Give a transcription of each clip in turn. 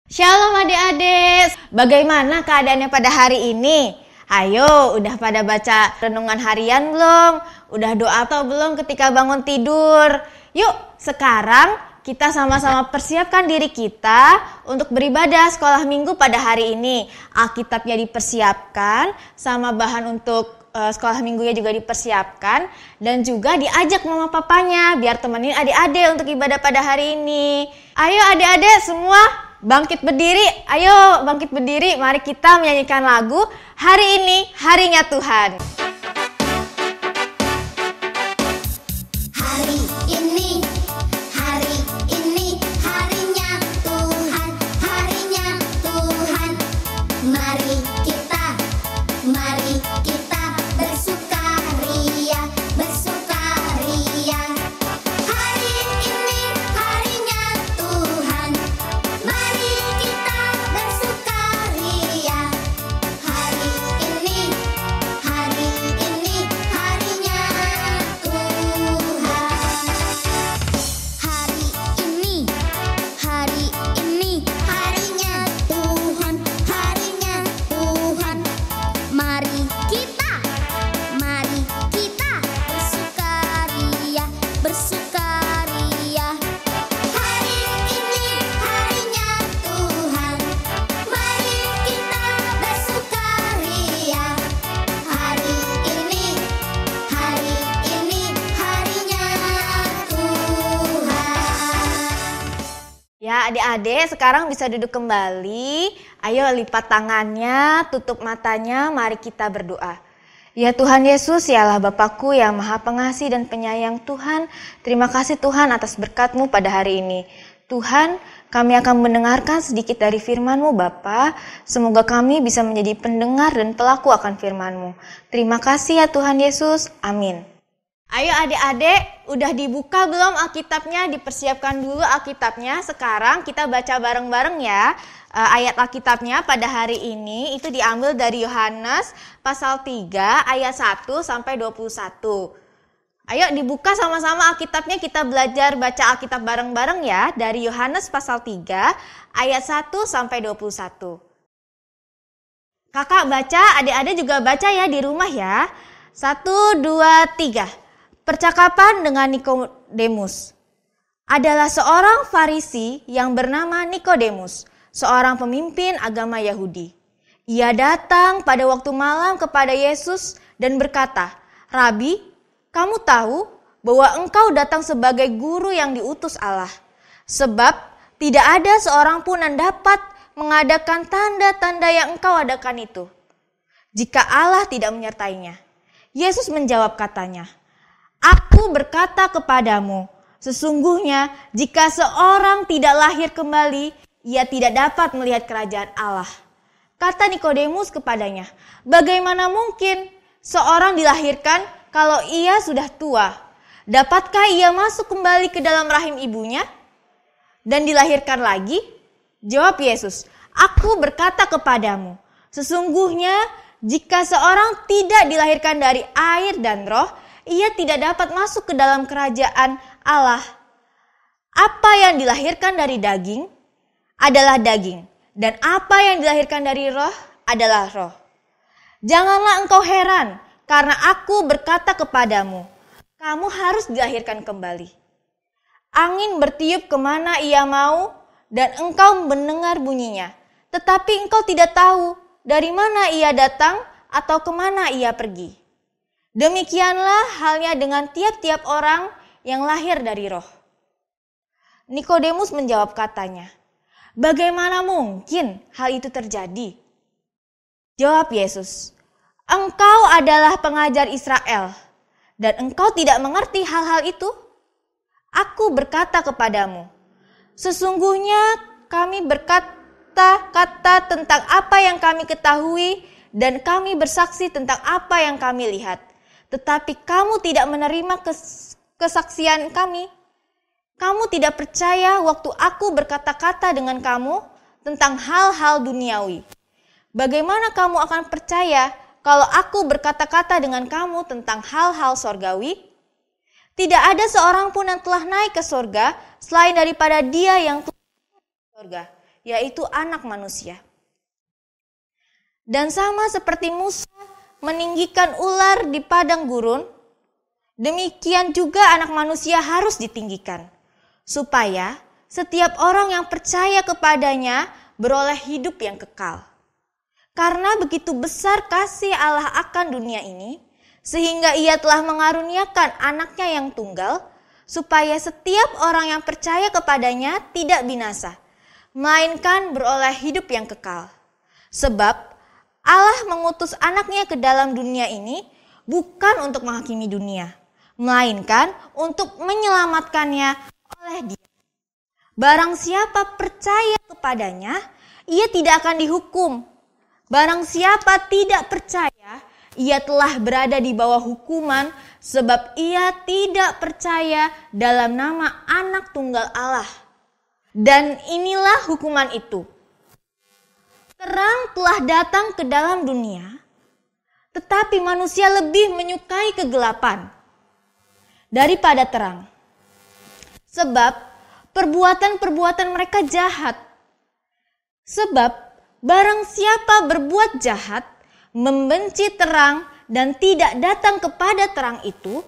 Shalom adik-adik, bagaimana keadaannya pada hari ini? Ayo, udah pada baca renungan harian belum? Udah doa atau belum ketika bangun tidur? Yuk, sekarang kita sama-sama persiapkan diri kita untuk beribadah sekolah minggu pada hari ini. Alkitabnya dipersiapkan, sama bahan untuk sekolah minggunya juga dipersiapkan. Dan juga diajak mama papanya biar temenin adik-adik untuk ibadah pada hari ini. Ayo adik-adik semua bangkit berdiri, ayo bangkit berdiri, mari kita menyanyikan lagu Hari Ini Harinya Tuhan. Hari ini harinya Tuhan, harinya Tuhan. Mari kita bersukaria, bersukaria. Hari ini harinya Tuhan. Mari kita bersukaria. Hari ini harinya Tuhan. Hari ini harinya Tuhan, harinya Tuhan. Mari kita bersukaria, bersukaria. Hari ini harinya Tuhan. Mari kita bersukaria. Hari ini harinya Tuhan. Ya adik-adik sekarang bisa duduk kembali. Ayo lipat tangannya, tutup matanya, mari kita berdoa. Ya Tuhan Yesus, ya Allah Bapakku yang Maha Pengasih dan Penyayang Tuhan, terima kasih Tuhan atas berkat-Mu pada hari ini. Tuhan, kami akan mendengarkan sedikit dari firman-Mu Bapa. Semoga kami bisa menjadi pendengar dan pelaku akan firman-Mu. Terima kasih ya Tuhan Yesus, amin. Ayo adik-adik, udah dibuka belum Alkitabnya? Dipersiapkan dulu Alkitabnya. Sekarang kita baca bareng-bareng ya. Ayat Alkitabnya pada hari ini itu diambil dari Yohanes pasal 3 ayat 1 sampai 21. Ayo dibuka sama-sama Alkitabnya, kita belajar baca Alkitab bareng-bareng ya. Dari Yohanes pasal 3 ayat 1 sampai 21. Kakak baca, adik-adik juga baca ya di rumah ya. 1, 2, 3. Percakapan dengan Nikodemus. Adalah seorang Farisi yang bernama Nikodemus, seorang pemimpin agama Yahudi. Ia datang pada waktu malam kepada Yesus dan berkata, "Rabi, kamu tahu bahwa engkau datang sebagai guru yang diutus Allah. Sebab tidak ada seorang pun yang dapat mengadakan tanda-tanda yang engkau adakan itu, jika Allah tidak menyertainya." Yesus menjawab katanya, "Aku berkata kepadamu, sesungguhnya jika seorang tidak lahir kembali, ia tidak dapat melihat kerajaan Allah." Kata Nikodemus kepadanya, "Bagaimana mungkin seorang dilahirkan kalau ia sudah tua? Dapatkah ia masuk kembali ke dalam rahim ibunya dan dilahirkan lagi?" Jawab Yesus, "Aku berkata kepadamu, sesungguhnya jika seorang tidak dilahirkan dari air dan roh, ia tidak dapat masuk ke dalam kerajaan Allah. Apa yang dilahirkan dari daging adalah daging, dan apa yang dilahirkan dari roh adalah roh. Janganlah engkau heran, karena aku berkata kepadamu, kamu harus dilahirkan kembali. Angin bertiup kemana ia mau, dan engkau mendengar bunyinya, tetapi engkau tidak tahu dari mana ia datang atau kemana ia pergi. Demikianlah halnya dengan tiap-tiap orang yang lahir dari roh." Nikodemus menjawab katanya, "Bagaimana mungkin hal itu terjadi?" Jawab Yesus, "Engkau adalah pengajar Israel, dan engkau tidak mengerti hal-hal itu? aku berkata kepadamu, sesungguhnya kami berkata-kata tentang apa yang kami ketahui dan kami bersaksi tentang apa yang kami lihat. Tetapi kamu tidak menerima kesaksian kami. Kamu tidak percaya waktu aku berkata-kata dengan kamu tentang hal-hal duniawi. Bagaimana kamu akan percaya kalau aku berkata-kata dengan kamu tentang hal-hal sorgawi? Tidak ada seorang pun yang telah naik ke sorga selain daripada Dia yang turun ke sorga, yaitu Anak Manusia. Dan sama seperti Musa meninggikan ular di padang gurun, demikian juga Anak Manusia harus ditinggikan, supaya setiap orang yang percaya kepadanya beroleh hidup yang kekal. Karena begitu besar kasih Allah akan dunia ini, sehingga Ia telah mengaruniakan anaknya yang tunggal, supaya setiap orang yang percaya kepadanya tidak binasa, melainkan beroleh hidup yang kekal. Sebab Allah mengutus anaknya ke dalam dunia ini bukan untuk menghakimi dunia, melainkan untuk menyelamatkannya oleh Dia. Barang siapa percaya kepadanya, ia tidak akan dihukum. Barang siapa tidak percaya, ia telah berada di bawah hukuman sebab ia tidak percaya dalam nama Anak Tunggal Allah. Dan inilah hukuman itu. Terang telah datang ke dalam dunia, tetapi manusia lebih menyukai kegelapan daripada terang. Sebab perbuatan-perbuatan mereka jahat. Sebab barang siapa berbuat jahat, membenci terang dan tidak datang kepada terang itu,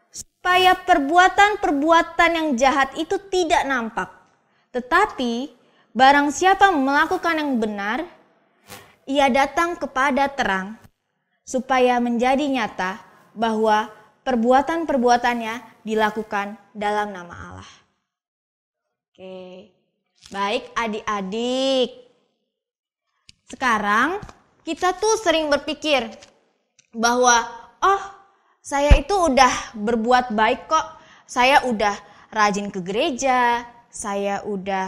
supaya perbuatan-perbuatan yang jahat itu tidak nampak. Tetapi barang siapa melakukan yang benar, ia datang kepada terang, supaya menjadi nyata bahwa perbuatan-perbuatannya dilakukan dalam nama Allah. Oke, baik adik-adik. Sekarang kita tuh sering berpikir bahwa saya itu udah berbuat baik kok. Saya udah rajin ke gereja, saya udah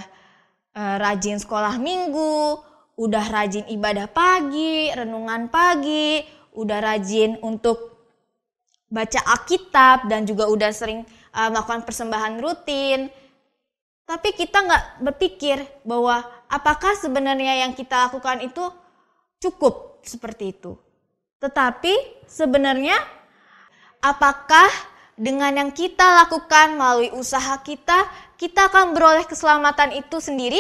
rajin sekolah minggu, udah rajin ibadah pagi, renungan pagi, udah rajin untuk baca Alkitab dan juga udah sering melakukan persembahan rutin. Tapi kita nggak berpikir bahwa apakah sebenarnya yang kita lakukan itu cukup seperti itu. Tetapi sebenarnya apakah dengan yang kita lakukan melalui usaha kita akan beroleh keselamatan itu sendiri?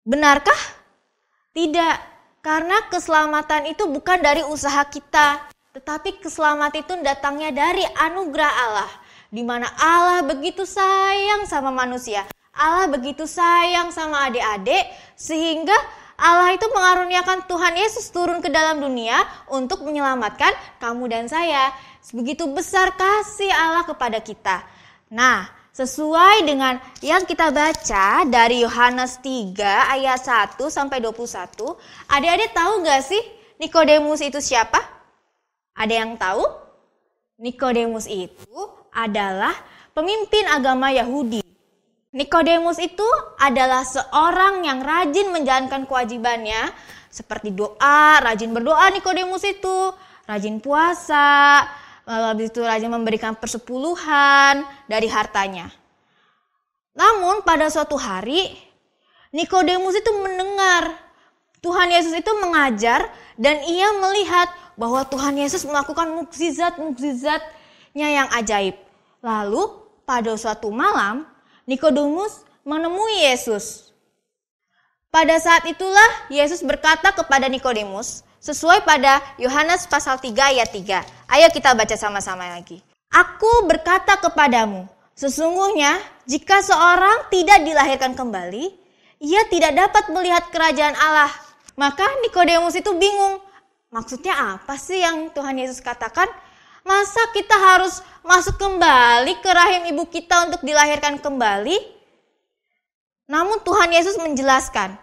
Benarkah? Tidak, karena keselamatan itu bukan dari usaha kita, tetapi keselamatan itu datangnya dari anugerah Allah. Di mana Allah begitu sayang sama manusia. Allah begitu sayang sama adik-adik sehingga Allah itu mengaruniakan Tuhan Yesus turun ke dalam dunia untuk menyelamatkan kamu dan saya. Begitu besar kasih Allah kepada kita. Nah, sesuai dengan yang kita baca dari Yohanes 3 ayat 1 sampai 21, adik-adik tahu gak sih Nikodemus itu siapa? Ada yang tahu? Nikodemus itu adalah pemimpin agama Yahudi. Nikodemus itu adalah seorang yang rajin menjalankan kewajibannya seperti doa, rajin berdoa Nikodemus itu, rajin puasa, lalu habis itu rajin memberikan persepuluhan dari hartanya. Namun pada suatu hari Nikodemus itu mendengar Tuhan Yesus itu mengajar dan ia melihat bahwa Tuhan Yesus melakukan mukjizat-mukjizatnya yang ajaib. Lalu pada suatu malam Nikodemus menemui Yesus. Pada saat itulah Yesus berkata kepada Nikodemus sesuai pada Yohanes pasal 3 ayat 3. Ayo kita baca sama-sama lagi. Aku berkata kepadamu, sesungguhnya jika seorang tidak dilahirkan kembali, ia tidak dapat melihat kerajaan Allah. Maka Nikodemus itu bingung. Maksudnya apa sih yang Tuhan Yesus katakan? Masa kita harus masuk kembali ke rahim ibu kita untuk dilahirkan kembali? Namun Tuhan Yesus menjelaskan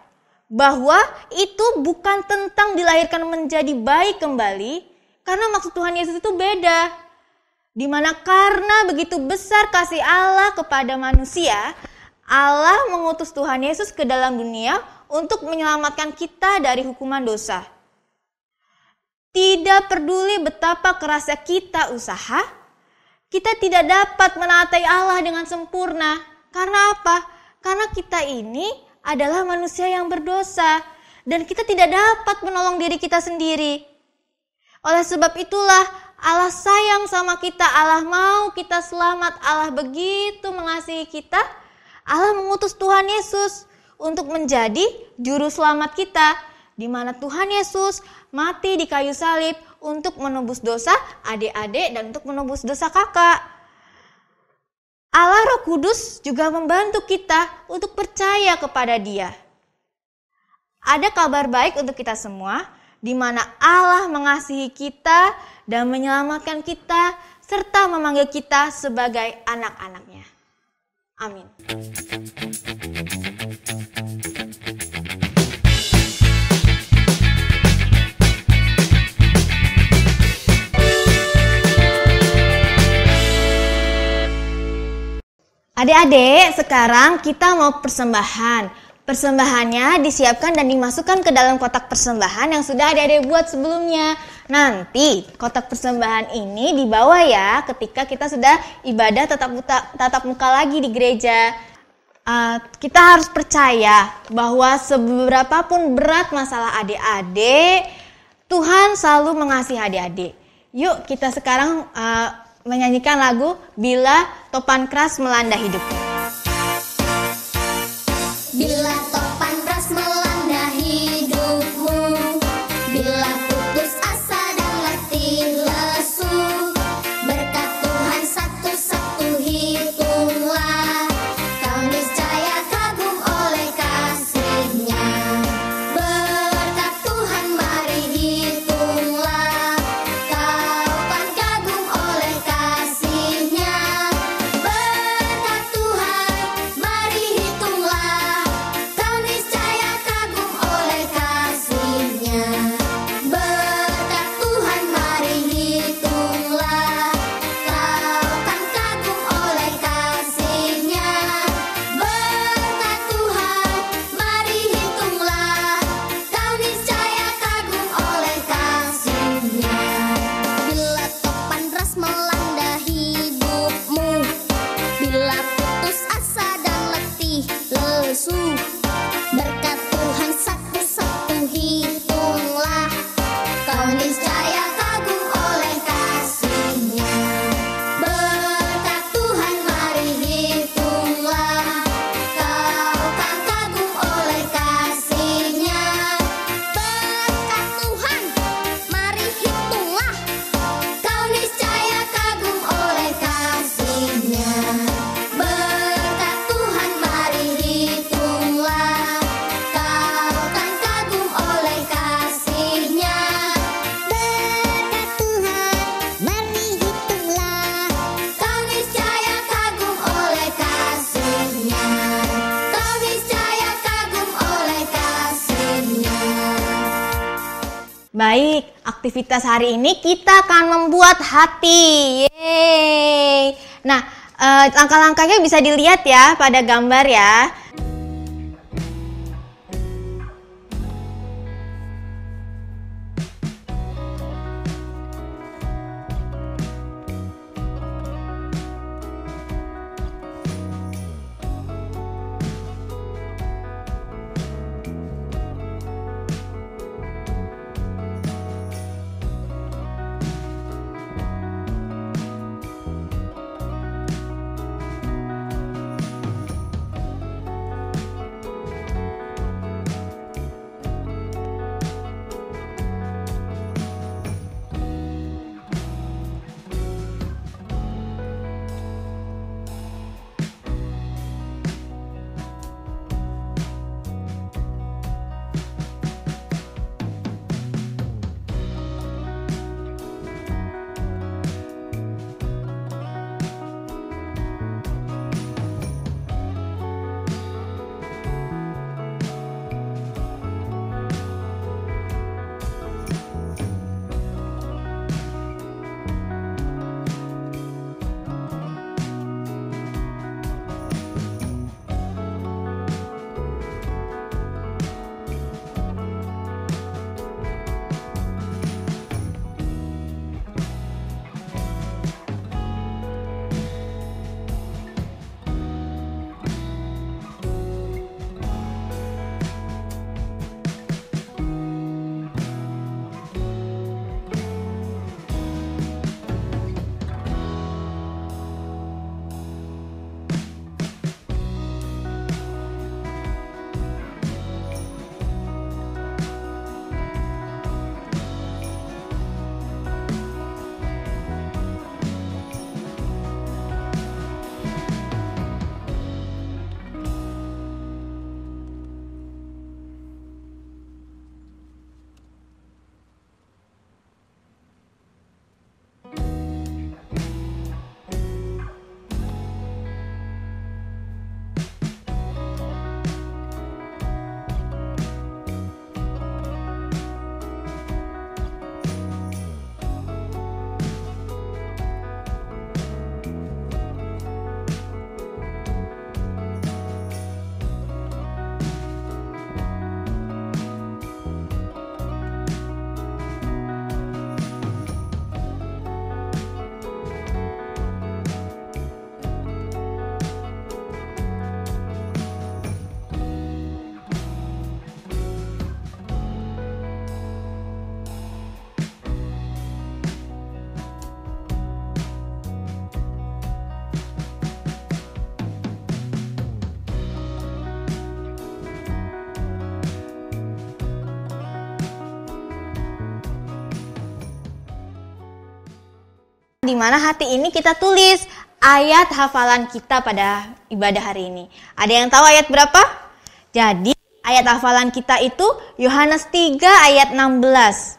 bahwa itu bukan tentang dilahirkan menjadi bayi kembali, karena maksud Tuhan Yesus itu beda. di mana karena begitu besar kasih Allah kepada manusia, Allah mengutus Tuhan Yesus ke dalam dunia untuk menyelamatkan kita dari hukuman dosa. Tidak peduli betapa kerasnya kita usaha, kita tidak dapat menaati Allah dengan sempurna. Karena apa? Karena kita ini adalah manusia yang berdosa dan kita tidak dapat menolong diri kita sendiri. Oleh sebab itulah Allah sayang sama kita, Allah mau kita selamat, Allah begitu mengasihi kita. Allah mengutus Tuhan Yesus untuk menjadi juru selamat kita, di mana Tuhan Yesus mati di kayu salib untuk menebus dosa adik-adik dan untuk menebus dosa kakak. Allah Roh Kudus juga membantu kita untuk percaya kepada Dia. Ada kabar baik untuk kita semua, di mana Allah mengasihi kita dan menyelamatkan kita, serta memanggil kita sebagai anak-anaknya. Amin. Adik-adik, sekarang kita mau persembahan. Persembahannya disiapkan dan dimasukkan ke dalam kotak persembahan yang sudah adik-adik buat sebelumnya. Nanti kotak persembahan ini dibawa ya ketika kita sudah ibadah tatap muka lagi di gereja. Kita harus percaya bahwa seberapapun berat masalah adik-adik, Tuhan selalu mengasihi adik-adik. Yuk kita sekarang menyanyikan lagu Bila Topan Keras Melanda Hidup. Bila topan keras melanda hidupmu, bila putus asa dan letih lesu, berkat Tuhan satu-satu hitunglah, kau niscaya kagum oleh kasih-Nya. Berkat Tuhan mari hitunglah, kau kan kagum oleh kasih-Nya. Berkat Tuhan mari hitunglah, kau niscaya kagum oleh kasih-Nya. Berkat Tuhan mari hitunglah, kau kan kagum oleh kasih-Nya. Berkat Tuhan mari hitunglah, kau niscaya kagum oleh kasih-Nya. Bila topan deras melanda hidupmu, bila putus asa dan letih lesu, berkat Tuhan satu-satu hitunglah, kau niscaya kagum oleh kasih-Nya. Berkat Tuhan mari hitunglah, kau kan kagum oleh kasih-Nya. Berkat Tuhan mari hitunglah, kau niscaya kagum oleh kasih-Nya. Berkat Tuhan mari hitunglah, kau kan kagum oleh kasih-Nya. Berkat Tuhan mari hitunglah, kau niscaya kagum oleh kasih-Nya. Kau niscaya kagum oleh kasih-Nya. Baik, aktivitas hari ini kita akan membuat hati. Yeay. Nah, langkah-langkahnya bisa dilihat ya pada gambar ya. di mana hati ini kita tulis ayat hafalan kita pada ibadah hari ini. Ada yang tahu ayat berapa? Jadi ayat hafalan kita itu Yohanes 3 ayat 16.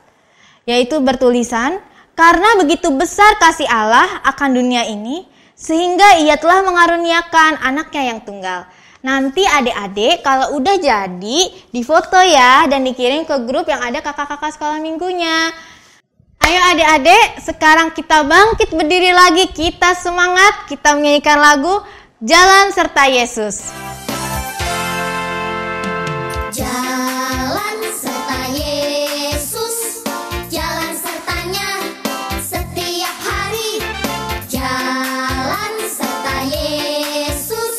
Yaitu bertulisan, karena begitu besar kasih Allah akan dunia ini, sehingga ia telah mengaruniakan anaknya yang tunggal. Nanti adik-adik kalau udah jadi difoto ya dan dikirim ke grup yang ada kakak-kakak sekolah minggunya. Ayo adik-adik, sekarang kita bangkit berdiri lagi, kita semangat, kita menyanyikan lagu Jalan Serta Yesus. Jalan serta Yesus, jalan sertanya setiap hari. Jalan serta Yesus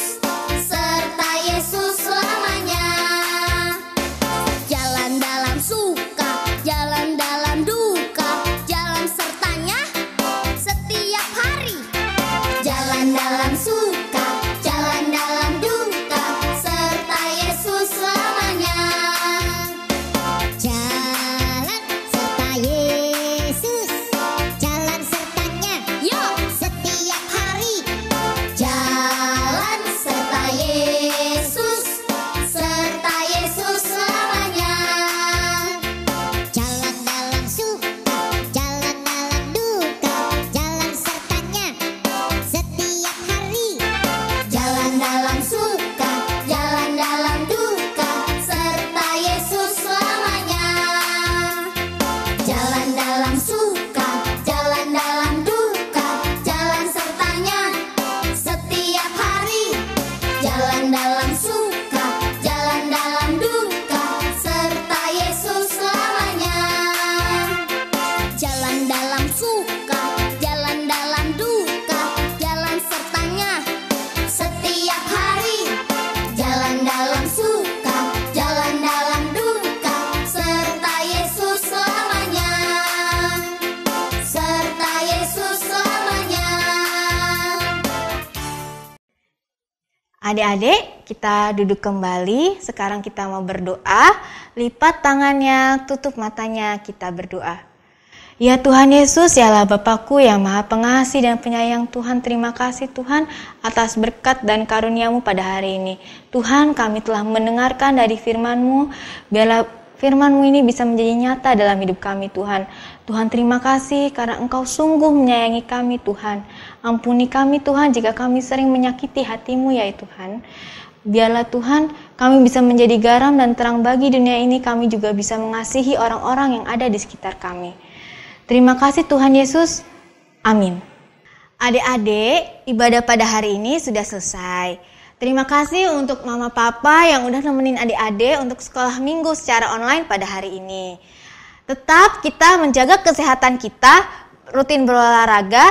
selamanya. Jalan dalam suka, jalan dalam duka, jalan sertanya setiap hari. Jalan dalam suka, jalan dalam duka, serta Yesus selamanya. Jalan serta Yesus, jalan sertanya, yuk setiap hari. Jalan serta Yesus selamanya. Jalan dalam suka, jalan dalam duka, jalan sertanya setiap hari. Jalan dalam suka, jalan dalam duka, serta Yesus selamanya. Jalan dalam suka, jalan dalam duka, jalan sertanya setiap hari. Jalan dalam suka, jalan dalam duka, serta Yesus selamanya. Jalan dalam suka, jalan dalam duka, jalan sertanya setiap hari. Jalan dalam suka, jalan dalam duka, serta Yesus selamanya. Serta Yesus selamanya. Adik-adik, kita duduk kembali. Sekarang kita mau berdoa. Lipat tangannya, tutup matanya, kita berdoa. Ya Tuhan Yesus, yalah Bapakku yang Maha Pengasih dan Penyayang Tuhan, terima kasih Tuhan atas berkat dan karunia-Mu pada hari ini. Tuhan, kami telah mendengarkan dari firman-Mu, biarlah firman-Mu ini bisa menjadi nyata dalam hidup kami Tuhan. Tuhan, terima kasih karena Engkau sungguh menyayangi kami Tuhan. Ampuni kami Tuhan jika kami sering menyakiti hati-Mu ya Tuhan. Biarlah Tuhan kami bisa menjadi garam dan terang bagi dunia ini, kami juga bisa mengasihi orang-orang yang ada di sekitar kami. Terima kasih Tuhan Yesus. Amin. Adik-adik, ibadah pada hari ini sudah selesai. Terima kasih untuk mama papa yang udah nemenin adik-adik untuk sekolah minggu secara online pada hari ini. Tetap kita menjaga kesehatan kita, rutin berolahraga,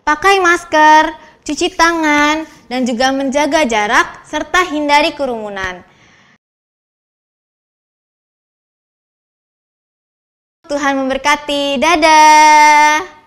pakai masker, cuci tangan, dan juga menjaga jarak serta hindari kerumunan. Tuhan memberkati. Dadah.